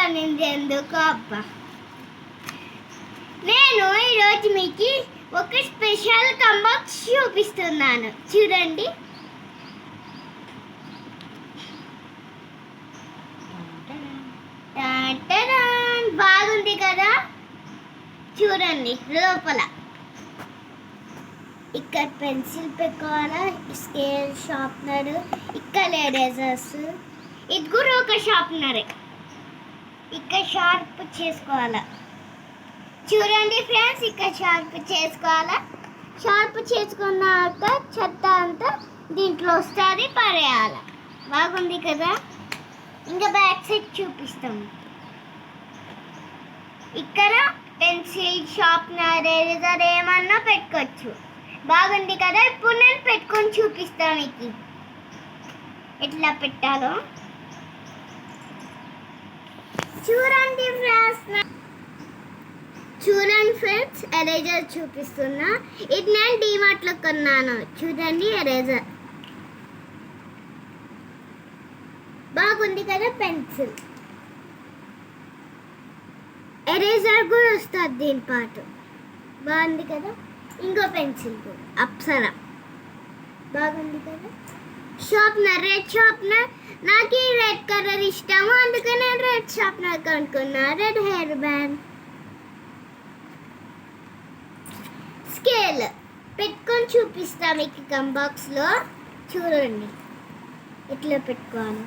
అనింది ఎందుకు అబ్బా. నేను ఈరోజు మీకు ఒక స్పెషల్ కంబాక్స్ చూపిస్తున్నాను, చూడండి. బాగుంది కదా, చూడండి. లోపల ఇక్కడ పెన్సిల్ పెట్టుకోవాలా, స్కేల్, షార్ప్నర్, ఇక్కడ ఎరేజర్స్. ఇది కూడా ఒక షార్ప్నరే. ఇక్కడ షార్ప్ చేసుకోవాలా, చూడండి ఫ్రెండ్స్. ఇక్కడ షార్ప్ చేసుకోవాలా. షార్ప్ చేసుకున్నాక చెత్త అంతా దీంట్లో వస్తుంది, పడేయాలి. బాగుంది కదా. ఇంకా బ్యాక్ సైడ్ చూపిస్తాము. ఇక్కడ పెన్సిల్, షార్ప్నర్, ఎరేజర్ ఏమన్నా పెట్టుకోవచ్చు. బాగుంది కదా. ఇప్పుడు నేను పెట్టుకొని చూపిస్తాను మీకు ఎట్లా పెట్టాలో. చూడండి ఫ్రెండ్స్, ఎరేజర్ చూపిస్తున్నా. ఇది నేను డీమార్ట్లో కొన్నాను. చూడండి ఎరేజర్ బాగుంది కదా. పెన్సిల్, ఎరేజర్ కూడా వస్తుంది దీని పాటు. బాగుంది కదా. ఇంకో పెన్సిల్ కూడా అప్సరా, బాగుంది కదా. Sharpener, red sharpener. నాకు ఈ రెడ్ కలర్ ఇష్టము, అందుకని నేను రెడ్ షార్ప్నర్ కొనుక్కున్నా. రెడ్ హెయిర్ బ్యాండ్, స్కేల్ పెట్టుకొని చూపిస్తా మీకు కంబాక్స్లో. చూడండి ఎట్లా పెట్టుకోవాలి.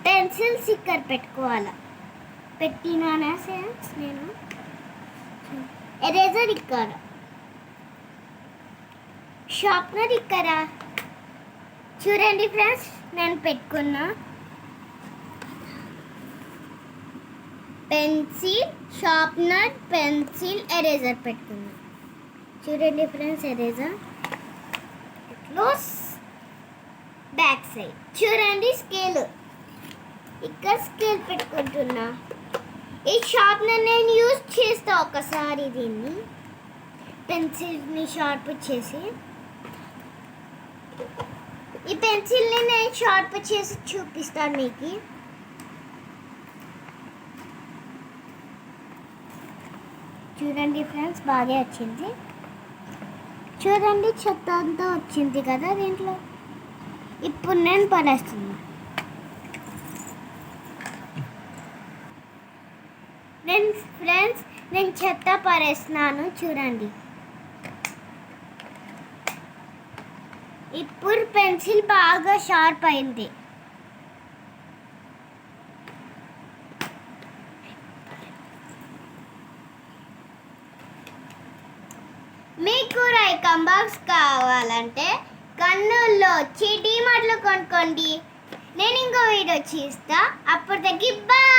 పెన్సిల్స్ ఇక్కడ పెట్టుకోవాలా. పెట్టినానా ఫ్రెండ్స్ నేను. ఎరేజర్ ఇక్కడ, షార్ప్నర్ ఇక్కడ. చూడండి ఫ్రెండ్స్, నేను పెట్టుకున్నా. పెన్సిల్, షార్ప్నర్, పెన్సిల్, ఎరేజర్ పెట్టుకున్నా. చూడండి friends, eraser close. Back side చూడండి స్కేల్. ఇక్కడ స్కేల్ పెట్టుకుంటున్నా. ఈ షార్ప్నర్ నేను యూజ్ చేస్తా ఒకసారి. దీన్ని పెన్సిల్ని షార్ప్ చేసి, ఈ పెన్సిల్ని నేను షార్ప్ చేసి చూపిస్తాను మీకు. చూడండి ఫ్రెండ్స్, బాగా వచ్చింది. చూడండి చెత్త అంతా వచ్చింది కదా దీంట్లో. ఇప్పుడు నేను పడేస్తున్నా. ఫ్రెండ్స్, నేను చెత్త పడేస్తున్నాను. చూడండి ఇప్పుడు పెన్సిల్ బాగా షార్ప్ అయింది. మీకు ఈ కంబాక్స్ కావాలంటే కర్నూలులో వచ్చి డీమార్ట్లో కొనుక్కోండి. నేను ఇంకో వీడియో చేస్తా. అప్పటికి బాయ్.